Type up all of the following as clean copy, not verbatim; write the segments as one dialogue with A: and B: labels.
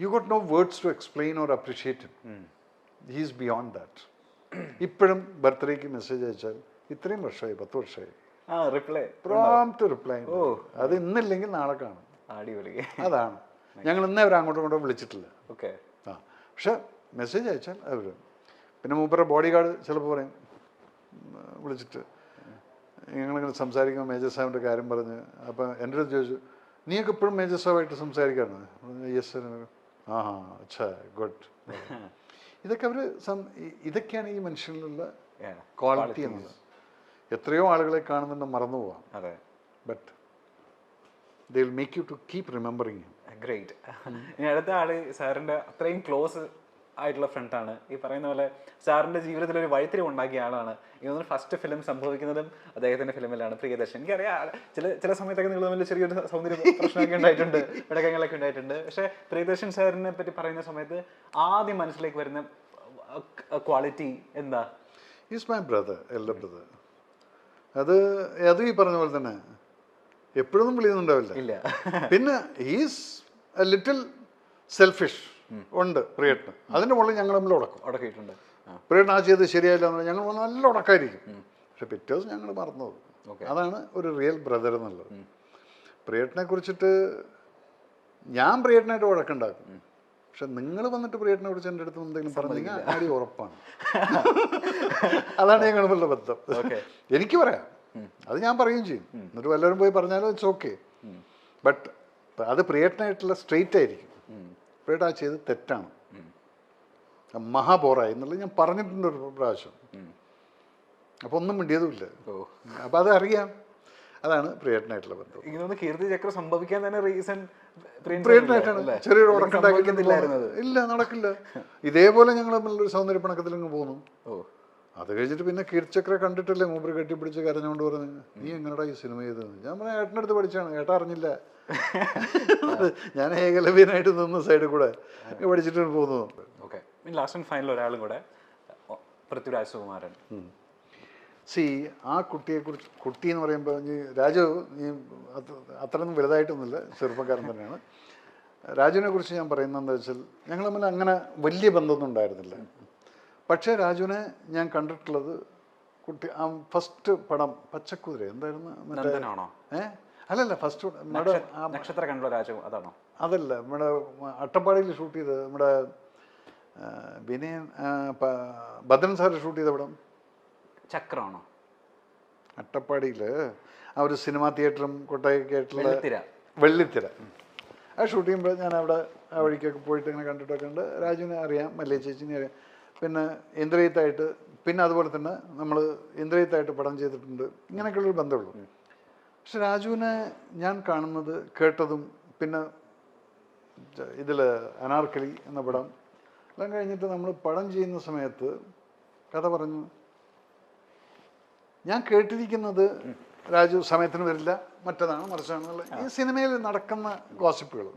A: U got no words to explain or appreciate him. He is beyond that. ഇപ്പോഴും ബർത്ത്ഡേക്ക് message അയച്ചാൽ ഇത്രയും വർഷമായി, 10 വർഷമായി,
B: റിപ്ലൈ
A: പ്രോംപ്റ്റ് റിപ്ലൈ. അത് ഇന്നില്ലെങ്കിൽ നാളെ കാണും.
B: അടിപൊളി.
A: അതാണ് ഞങ്ങൾ ഇന്നേ അവർ അങ്ങോട്ടും ഇങ്ങോട്ടും വിളിച്ചിട്ടില്ല.
B: ഓക്കെ.
A: പക്ഷെ മെസ്സേജ് അയച്ചാൽ അവർ. പിന്നെ മൂപ്പരുടെ ബോഡി ഗാർഡ് ചിലപ്പോൾ പറയും, വിളിച്ചിട്ട് ഞങ്ങളിങ്ങനെ സംസാരിക്കുമ്പോൾ മേജർ സാഹിബിൻ്റെ കാര്യം പറഞ്ഞ്, അപ്പം എൻ്റെ അടുത്ത് ചോദിച്ചു, നീയൊക്കെ ഇപ്പോഴും മേജർ സാഹിബായിട്ട് സംസാരിക്കാറുണ്ട്? Yes sir. ആ അച്ഛാ ഗുഡ്. ഇതൊക്കെ അവർ ഇതൊക്കെയാണ് ഈ മനുഷ്യനിലുള്ള ക്വാളിറ്റി എന്നുള്ളത്. എത്രയോ ആളുകളെ കാണുന്നുണ്ട്, മറന്നു പോവാം.
B: അതെ.
A: But they will make you to keep remembering him.
B: Great. ഇനി അടുത്ത ആള് സാറിൻ്റെ അത്രയും ക്ലോസ് ആയിട്ടുള്ള ഫ്രണ്ടാണ്. ഈ പറയുന്ന പോലെ സാറിൻ്റെ ജീവിതത്തിൽ ഒരു വഴിത്തിരിവ് ഉണ്ടാക്കിയ ആളാണ്. ഇതൊന്നും ഫസ്റ്റ് ഫിലിം സംഭവിക്കുന്നതും അദ്ദേഹത്തിൻ്റെ ഫിലിമിലാണ്, പ്രിയദർശൻ. എനിക്കറിയാം ചില സമയത്തൊക്കെ നിങ്ങൾ തമ്മിൽ ചെറിയൊരു സൗന്ദര്യ പ്രശ്നമൊക്കെ ഉണ്ടായിട്ടുണ്ട്, ഇടകങ്ങളൊക്കെ ഉണ്ടായിട്ടുണ്ട്. പക്ഷേ പ്രിയദർശൻ സാറിനെ പറ്റി പറയുന്ന സമയത്ത് ആദ്യം മനസ്സിലേക്ക് വരുന്ന ക്വാളിറ്റി എന്താ?
A: Is my brother, elder brother. അത് ഈ പറഞ്ഞ പോലെ തന്നെ എപ്പോഴൊന്നും വിളിയൊന്നുണ്ടാവില്ല.
B: ഇല്ല.
A: പിന്നെ ഈസ് എ ലിറ്റിൽ സെൽഫിഷ് ഉണ്ട് പ്രിയേട്ടന്. അതിൻ്റെ മുകളിൽ ഞങ്ങൾ തമ്മിൽ
B: ഉടക്കിയിട്ടുണ്ട്.
A: പ്രിയേട്ടൻ ആ ചെയ്ത് ശരിയായില്ല എന്ന് ഞങ്ങൾ നല്ല ഉടക്കായിരിക്കും. പക്ഷെ പിറ്റേ ദിവസം ഞങ്ങൾ മറന്നു പോകും. അതാണ് ഒരു റിയൽ ബ്രദർ എന്നുള്ളത്. പ്രിയേട്ടനെ കുറിച്ചിട്ട് ഞാൻ പ്രിയേട്ടനായിട്ട് വഴക്കുണ്ടാക്കും. പക്ഷെ നിങ്ങൾ വന്നിട്ട് പ്രിയേട്ടനെ കുറിച്ച് എൻ്റെ അടുത്ത് എന്തെങ്കിലും പറഞ്ഞു അടി ഉറപ്പാണ്. അതാണ് ഞങ്ങളുള്ള ബന്ധം. എനിക്ക് പറയാം, അത് ഞാൻ പറയുകയും ചെയ്യും. എന്നിട്ട് വല്ലവരും പോയി പറഞ്ഞാലും ഇറ്റ്സ് ഓക്കെ. ബട്ട് അത് പ്രിയേട്ടനായിട്ടുള്ള സ്ട്രെയിറ്റ് ആയിരിക്കും. പ്രിയേട്ട ആ ചെയ്ത് തെറ്റാണ്, മഹാബോറായി എന്നുള്ളത് ഞാൻ പറഞ്ഞിട്ടുണ്ട് ഒരു പ്രാവശ്യം. അപ്പോൾ ഒന്നും മിണ്ടിയതുമില്ല. അപ്പം അത് അറിയാം. അതാണ് പ്രിയേട്ടനായിട്ടുള്ള ബന്ധം.
B: ഇതൊന്ന് കീർത്തി ചക്രം സംഭവിക്കാൻ തന്നെ റീസൺ
A: പ്രിയേട്ടനായിട്ടാണ്. ചെറിയൊരു ഉടക്കുണ്ടാക്കുന്നത് ഇല്ല, നടക്കില്ല. ഇതേപോലെ ഞങ്ങൾ തമ്മിലൊരു സൗന്ദര്യപ്പണക്കത്തിൽ അങ്ങ് പോകുന്നു. അത് കഴിഞ്ഞിട്ട് പിന്നെ കീർത്തിചക്ര കണ്ടിട്ടല്ലേ മൂപ്പര് കെട്ടിപ്പിടിച്ച് കരഞ്ഞുകൊണ്ട് പറഞ്ഞു, നീ എങ്ങനെടാ ഈ സിനിമ ചെയ്തത്? ഞാൻ പറഞ്ഞ ഏട്ടൻ്റെ അടുത്ത് പഠിച്ചാണ്, ഏട്ടാ അറിഞ്ഞില്ല. ഞാൻ ഏകലവ്യനായിട്ട് നിന്ന് സൈഡിൽ കൂടെ പഠിച്ചിട്ട് പോകുന്നു.
B: ഓക്കെ. ലാസ്റ്റ് ആൻഡ് ഫൈനൽ ഒരാളും കൂടെ, പൃഥ്വിരാജ് സുകുമാരൻ.
A: ആ കുട്ടിയെക്കുറിച്ച്, കുട്ടി എന്ന് പറയുമ്പോൾ രാജു അത്രയൊന്നും വലുതായിട്ടൊന്നുമില്ല, ചെറുപ്പക്കാരൻ തന്നെയാണ്. രാജുവിനെ കുറിച്ച് ഞാൻ പറയുന്നത് എന്താ വെച്ചാൽ, ഞങ്ങൾ തമ്മിൽ അങ്ങനെ വലിയ ബന്ധമൊന്നും ഉണ്ടായിരുന്നില്ല. പക്ഷേ രാജുവിനെ ഞാൻ കണ്ടിട്ടുള്ളത് ഫസ്റ്റ് പടം പച്ചക്കുതിര എന്തായിരുന്നു, അല്ലല്ല ഫസ്റ്റ്
B: നക്ഷത്ര കണ്ടോ രാജു, അതാണോ?
A: അതല്ല, നമ്മുടെ അട്ടപ്പാടിയിൽ ഷൂട്ട് ചെയ്ത്, നമ്മുടെ വിനയൻ ഭദ്രൻ സാറ് ഷൂട്ട് ചെയ്ത പടം
B: ചക്രമാണോ?
A: അട്ടപ്പാടിയിൽ ആ ഒരു സിനിമാ തിയേറ്ററും കൊട്ടായൊക്കെ ആയിട്ടുള്ള വെള്ളിത്തിര. ആ ഷൂട്ട് ചെയ്യുമ്പോൾ ഞാൻ അവിടെ ആ വഴിക്കൊക്കെ പോയിട്ട് ഇങ്ങനെ കണ്ടിട്ടൊക്കെ ഉണ്ട്. രാജുവിനെ അറിയാം, മല്ലിക ചേച്ചിനെ അറിയാം. പിന്നെ ഇന്ദ്രജിത്തായിട്ട്, പിന്നെ അതുപോലെ തന്നെ നമ്മൾ ഇന്ദ്രജിത്തായിട്ട് പടം ചെയ്തിട്ടുണ്ട്. ഇങ്ങനെയൊക്കെയുള്ളൊരു ബന്ധമുള്ളൂ. പക്ഷെ രാജുവിനെ ഞാൻ കാണുന്നത്, കേട്ടതും, പിന്നെ ഇതിൽ അനാർക്കലി എന്ന പടം എല്ലാം കഴിഞ്ഞിട്ട് നമ്മൾ പടം ചെയ്യുന്ന സമയത്ത് കഥ പറഞ്ഞു. ഞാൻ കേട്ടിരിക്കുന്നത് രാജു സമയത്തിന് വരില്ല, മറ്റതാണ് മറിച്ചാണെന്നുള്ള ഈ സിനിമയിൽ നടക്കുന്ന ഗോസിപ്പുകൾ.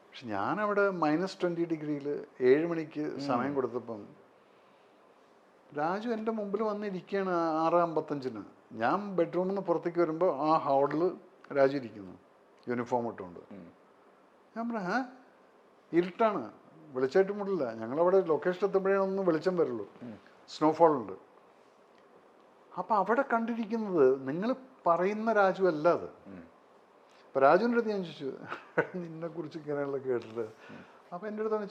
A: പക്ഷെ ഞാനവിടെ -20 ഡിഗ്രിയിൽ 7 മണിക്ക് സമയം കൊടുത്തപ്പം രാജു എൻ്റെ മുമ്പിൽ വന്നിരിക്കുകയാണ് 6:55. ഞാൻ ബെഡ്റൂമിൽ നിന്ന് പുറത്തേക്ക് വരുമ്പോൾ ആ ഹാളിൽ രാജു ഇരിക്കുന്നു, യൂണിഫോം ഇട്ടുകൊണ്ട്. ഞാൻ പറഞ്ഞു, ഇരുട്ടാണ്, വെളിച്ചമായിട്ട് മുടില്ല. ഞങ്ങളവിടെ ലൊക്കേഷൻ എത്തുമ്പോഴേ ഒന്ന് വെളിച്ചം വരുള്ളൂ, സ്നോഫോൾ ഉണ്ട്. അപ്പം അവിടെ കണ്ടിരിക്കുന്നത് നിങ്ങൾ പറയുന്ന രാജു അല്ല അത്. അപ്പം രാജുവിൻ്റെ അടുത്ത് ഞാൻ ചോദിച്ചു, നിന്നെക്കുറിച്ച് ഇങ്ങനെയുള്ള കേട്ടിട്ട്. അപ്പം എൻ്റെ അടുത്താണ്,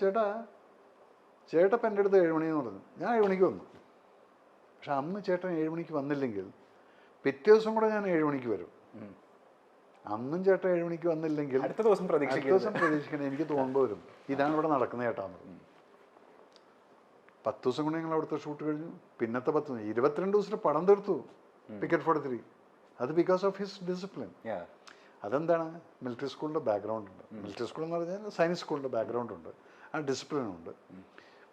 A: ചേട്ടപ്പം എൻ്റെ അടുത്ത് 7 മണിയെന്ന് പറഞ്ഞു. ഞാൻ 7 മണിക്ക് വന്നു. പക്ഷെ അന്ന് ചേട്ടൻ 7 മണിക്ക് വന്നില്ലെങ്കിൽ പിറ്റേ ദിവസം കൂടെ ഞാൻ 7 മണിക്ക് വരും. അന്നും ചേട്ടൻ 7 മണിക്ക് വന്നില്ലെങ്കിൽ അടുത്ത ദിവസം പ്രതീക്ഷിക്കണം, എനിക്ക് തോന്നുമ്പോൾ വരും. ഇതാണ് ഇവിടെ നടക്കുന്നത് ചേട്ടാന്ന് പറഞ്ഞു. 10 ദിവസം കൊണ്ട് ഞങ്ങൾ അവിടുത്തെ ഷൂട്ട് കഴിഞ്ഞു. പിന്നത്തെ 22 ദിവസത്തെ പടം തീർത്തു ടിക്കറ്റ് 43. അത് ബിക്കോസ് ഓഫ് ഹിസ് ഡിസിപ്ലിൻ. അതെന്താണ്, മിലിറ്ററി സ്കൂളിൻ്റെ ബാക്ക്ഗ്രൗണ്ട് ഉണ്ട്. മിലിറ്ററി സ്കൂൾ എന്ന് പറഞ്ഞാൽ സയൻസ് സ്കൂളിൻ്റെ ബാക്ക്ഗ്രൗണ്ട് ഉണ്ട്. ആ ഡിസിപ്ലിനുണ്ട്,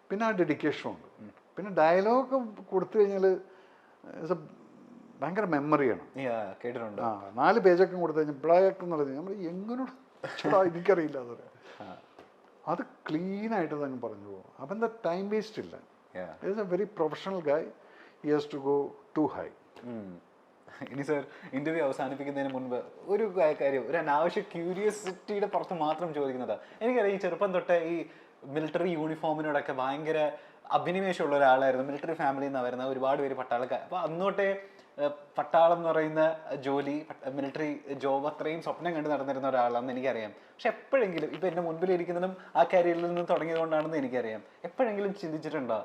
A: പിന്നെ ആ ഡെഡിക്കേഷനും ഉണ്ട്. പിന്നെ ഡയലോഗ് കൊടുത്തു കഴിഞ്ഞാൽ ഭയങ്കര മെമ്മറിയാണ്.
B: കേട്ടിട്ടുണ്ട്.
A: 4 പേജൊക്കെ കൊടുത്തു കഴിഞ്ഞാൽ ബ്ലാക്ക് എന്ന് പറഞ്ഞാൽ നമ്മൾ എങ്ങനോട് എനിക്കറിയില്ല അത് പറയാം. അത് ക്ലീനായിട്ട് അങ്ങ് പറഞ്ഞു പോകും. അപ്പം എന്താ, ടൈം വേസ്റ്റ് ഇല്ല. Is a very professional guy. He has to go to high.
B: ഇനി സർ ഇന്റർവ്യൂ അവസാനിപ്പിക്കുന്നതിന് മുൻപ് ഒരു കാര്യം, ഒരു അനാവശ്യ ക്യൂരിയോസിറ്റിയുടെ പുറത്ത് മാത്രം ചോദിക്കുന്നതാ. എനിക്കറിയാം ഈ ചെറുപ്പം തൊട്ടേ ഈ മിലിറ്ററി യൂണിഫോമിനോടൊക്കെ ഭയങ്കര അഭിനിവേശമുള്ള ഒരാളായിരുന്നു. മിലിറ്ററി ഫാമിലിയിൽ നിന്ന് വരുന്ന ഒരുപാട് പേര് പട്ടാളക്കാർ. അപ്പോൾ അന്നോട്ടേ പട്ടാളം എന്ന് പറയുന്ന ജോലി, മിലിറ്ററി ജോബ് അത്രയും സ്വപ്നം കണ്ട് നടന്നിരുന്ന ഒരാളാണെന്ന് എനിക്കറിയാം. പക്ഷെ എപ്പോഴെങ്കിലും ഇപ്പം എൻ്റെ മുൻപിലിരിക്കുന്നതും ആ കരിയറിൽ നിന്ന് തുടങ്ങിയതുകൊണ്ടാണെന്ന് എനിക്കറിയാം, എപ്പോഴെങ്കിലും ചിന്തിച്ചിട്ടുണ്ടോ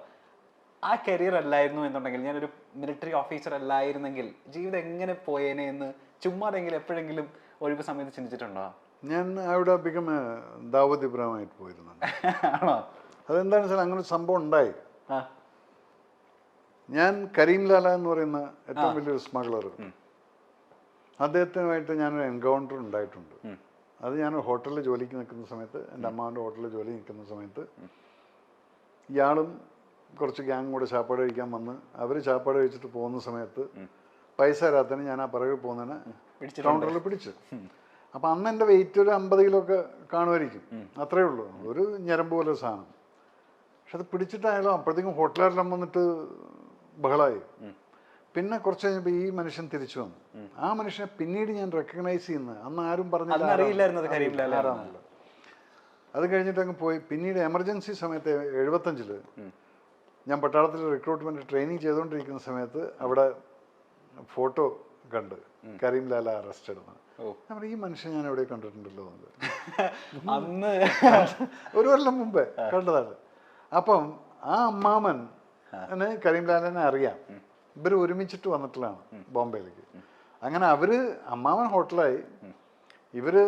B: ആ കരിയർ അല്ലായിരുന്നു എന്നുണ്ടെങ്കിൽ, ഞാനൊരു മിലിറ്ററി ഓഫീസർ അല്ലായിരുന്നെങ്കിൽ ജീവിതം എങ്ങനെ പോയേനെ എന്ന് ചുമ്മാതെങ്കിലും എപ്പോഴെങ്കിലും ഒഴിവ് സമയത്ത് ചിന്തിച്ചിട്ടുണ്ടോ?
A: ഞാൻ അവിടെ ബിക്കം ദാവൂദ് ഇബ്രാഹിമായിട്ട് പോയിരുന്നുണ്ട്.
B: ആണോ?
A: അതെന്താണെന്ന് വെച്ചാൽ അങ്ങനെ ഒരു സംഭവം ഉണ്ടായി. ഞാൻ കരീം ലാല എന്ന് പറയുന്ന ഏറ്റവും വലിയൊരു സ്മഗ്ലർ, അദ്ദേഹത്തിനുമായിട്ട് ഞാനൊരു എൻകൗണ്ടർ ഉണ്ടായിട്ടുണ്ട്. അത് ഞാൻ ഹോട്ടലിൽ ജോലിക്ക് നിൽക്കുന്ന സമയത്ത്, എൻ്റെ അമ്മാവൻ്റെ ഹോട്ടലിൽ ജോലി നിൽക്കുന്ന സമയത്ത് ഇയാളും കുറച്ച് ഗ്യാങ് കൂടെ ചാപ്പാട് കഴിക്കാൻ വന്ന് അവർ ചാപ്പാട് കഴിച്ചിട്ട് പോകുന്ന സമയത്ത് പൈസ തരാത്തതിന് ഞാൻ ആ പിറകെ പോകുന്നതിന് കൗണ്ടറിൽ പിടിച്ചു. അപ്പം അന്ന് എൻ്റെ വെയിറ്റ് ഒരു 50 കിലോ ഒക്കെ കാണുമായിരിക്കും, അത്രയേ ഉള്ളൂ, ഒരു ഞരമ്പ് പോലെ സാധനം. പക്ഷെ അത് പിടിച്ചിട്ടായാലും അപ്പോഴത്തേക്കും ഹോട്ടലുകാരെല്ലാം വന്നിട്ട് ബഹളമായി. പിന്നെ കുറച്ച് കഴിഞ്ഞപ്പോൾ ഈ മനുഷ്യൻ തിരിച്ചു വന്നു. ആ മനുഷ്യനെ പിന്നീട് ഞാൻ റെക്കഗ്നൈസ് ചെയ്യുന്നത് അന്ന് ആരും പറഞ്ഞില്ല. അത് കഴിഞ്ഞിട്ട് അങ്ങ് പോയി. പിന്നീട് എമർജൻസി സമയത്ത് 75 ഞാൻ പട്ടാളത്തിൽ റിക്രൂട്ട്മെന്റ് ട്രെയിനിങ് ചെയ്തുകൊണ്ടിരിക്കുന്ന സമയത്ത് അവിടെ ഫോട്ടോ കണ്ട് കരീം ലാല അറസ്റ്റഡ് എന്ന്. നമ്മൾ ഈ മനുഷ്യൻ ഞാൻ എവിടെ കണ്ടിട്ടുണ്ടല്ലോ
B: അന്ന്
A: ഒരു കൊല്ലം മുമ്പേ കണ്ടതാണ്. അപ്പം ആ അമ്മാമൻ കരീം ലാലനെ അറിയാം. ഇവർ ഒരുമിച്ചിട്ട് വന്നിട്ടുള്ളതാണ് ബോംബെയിലേക്ക്. അങ്ങനെ അമ്മാവൻ ഹോട്ടലായി, ഇവര്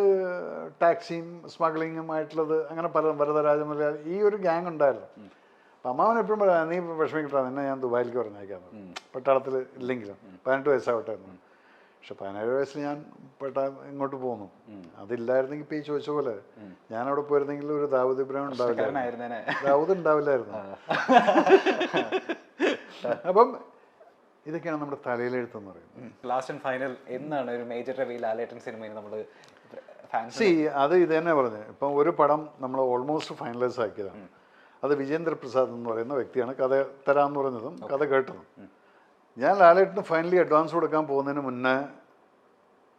A: ടാക്സിയും സ്മഗ്ലിങ്ങും ആയിട്ടുള്ളത്, അങ്ങനെ പല വരദരാജമല ഈ ഒരു ഗ്യാങ് ഉണ്ടായിരുന്നു. അപ്പം അമ്മാവൻ എപ്പോഴും പറയാം, നീ വിഷമിക്കട്ടാ, നിന്നെ ഞാൻ ദുബായിലേക്ക് പറഞ്ഞേക്കാന്ന്, പട്ടാളത്തിൽ ഇല്ലെങ്കിലും 18 വയസ്സാവട്ടെ എന്ന്. പക്ഷെ 17 വയസ്സിൽ ഞാൻ ഇങ്ങോട്ട് പോന്നു. അതില്ലായിരുന്നെങ്കിൽ ഇപ്പം ഈ ചോദിച്ച പോലെ ഞാൻ അവിടെ പോയിരുന്നെങ്കിൽ ഒരു ദാവൂദ് ഇബ്രാഹിം ഉണ്ടാവില്ല, ദാവൂദ് ഉണ്ടാവില്ലായിരുന്നു. അപ്പം ഇതൊക്കെയാണ് നമ്മുടെ തലയിലെഴുത്തെന്ന് പറയുന്നത്.
B: ലാസ്റ്റ് ആൻഡ് ഫൈനൽ എന്നാണ് ഒരു മേജർ റിവീൽ ലാലേട്ടൻ സിനിമയിൽ നമ്മൾ
A: അത് ഇത് തന്നെ പറഞ്ഞു. ഇപ്പം ഒരു പടം നമ്മൾ ഓൾമോസ്റ്റ് ഫൈനലൈസ് ആക്കിയതാണ്. അത് വിജേന്ദ്ര പ്രസാദ് എന്ന് പറയുന്ന വ്യക്തിയാണ് കഥ തരാമെന്ന് പറഞ്ഞതും കഥ കേട്ടതും. ഞാൻ ലാലേട്ടന് ഫൈനലി അഡ്വാൻസ് കൊടുക്കാൻ പോകുന്നതിന് മുന്നേ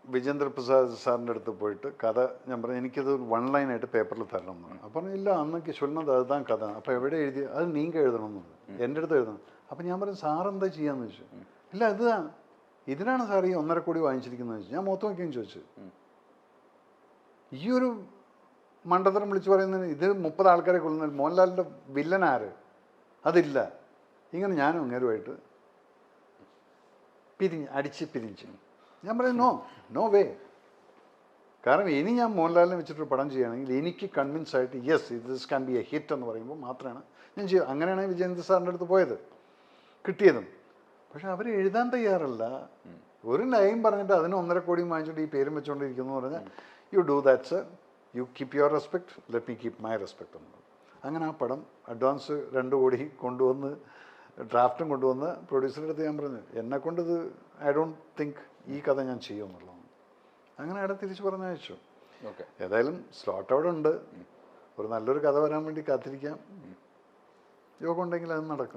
A: വിജേന്ദ്ര പ്രസാദ് സാറിൻ്റെ അടുത്ത് പോയിട്ട് കഥ ഞാൻ പറഞ്ഞു, എനിക്കത് 1 ലൈനായിട്ട് പേപ്പറിൽ തരണം എന്ന് പറഞ്ഞു. അപ്പം ഇല്ല, അന്നൊക്കെ ചൊല്ലുന്നത് അതുതാൻ കഥ, അപ്പോൾ എവിടെ എഴുതി, അത് നീങ്ക എഴുതണം എന്ന് പറഞ്ഞു, എൻ്റെ അടുത്ത് എഴുതണം. അപ്പം ഞാൻ പറഞ്ഞു, സാറെന്താ ചെയ്യാന്ന് ചോദിച്ചു. ഇല്ല, ഇതിനാണ് സാർ ഈ 1.5 കോടി വാങ്ങിച്ചിരിക്കുന്നത് ചോദിച്ചു. ഞാൻ മൊത്തം വയ്ക്കുകയും ചോദിച്ചു. ഈ ഒരു മണ്ടത്തരം വിളിച്ചു പറയുന്നതിന് ഇത് 30 ആൾക്കാരെ കൊള്ളുന്ന മോഹൻലാലിൻ്റെ വില്ലൻ ആര്, അതില്ല. ഇങ്ങനെ ഞാനും അങ്ങേരുമായിട്ട് അടിച്ച് പിരിഞ്ഞു. ഞാൻ പറയും നോ വേ. കാരണം ഇനി ഞാൻ മോഹൻലാലിനെ വെച്ചിട്ടൊരു പടം ചെയ്യുകയാണെങ്കിൽ എനിക്ക് കൺവിൻസ് ആയിട്ട് yes this can be A hit എന്ന് പറയുമ്പോൾ മാത്രമാണ് ഞാൻ ചെയ്യുക. അങ്ങനെയാണ് വിജയേന്ദ്ര സാറിൻ്റെ അടുത്ത് പോയത്, കിട്ടിയതും. പക്ഷെ അവർ എഴുതാൻ തയ്യാറല്ല. ഒരു ലൈൻ പറഞ്ഞിട്ട് അതിന് 1.5 കോടി വാങ്ങിച്ചിട്ട് ഈ പേരും വെച്ചുകൊണ്ടിരിക്കുന്നു എന്ന് പറഞ്ഞാൽ you do that sir, you keep your respect, let me keep my respect എന്ന്. അങ്ങനെ ആ പടം അഡ്വാൻസ് 2 കോടി കൊണ്ടുവന്ന് ഡ്രാഫ്റ്റും കൊണ്ടുവന്ന് പ്രൊഡ്യൂസറുടെ അടുത്ത് ഞാൻ പറഞ്ഞു, എന്നെക്കൊണ്ടിത് ഐ ഡോണ്ട് തിങ്ക് ഈ കഥ ഞാൻ ചെയ്യുമെന്നുള്ളതാണ്. അങ്ങനെ അവിടെ തിരിച്ച് പറഞ്ഞയച്ചു. ഏതായാലും സ്ലോട്ട് അവിടെ ഉണ്ട്. ഒരു നല്ലൊരു കഥ വരാൻ വേണ്ടി കാത്തിരിക്കാം. യോഗം ഉണ്ടെങ്കിൽ അത് നടക്കും.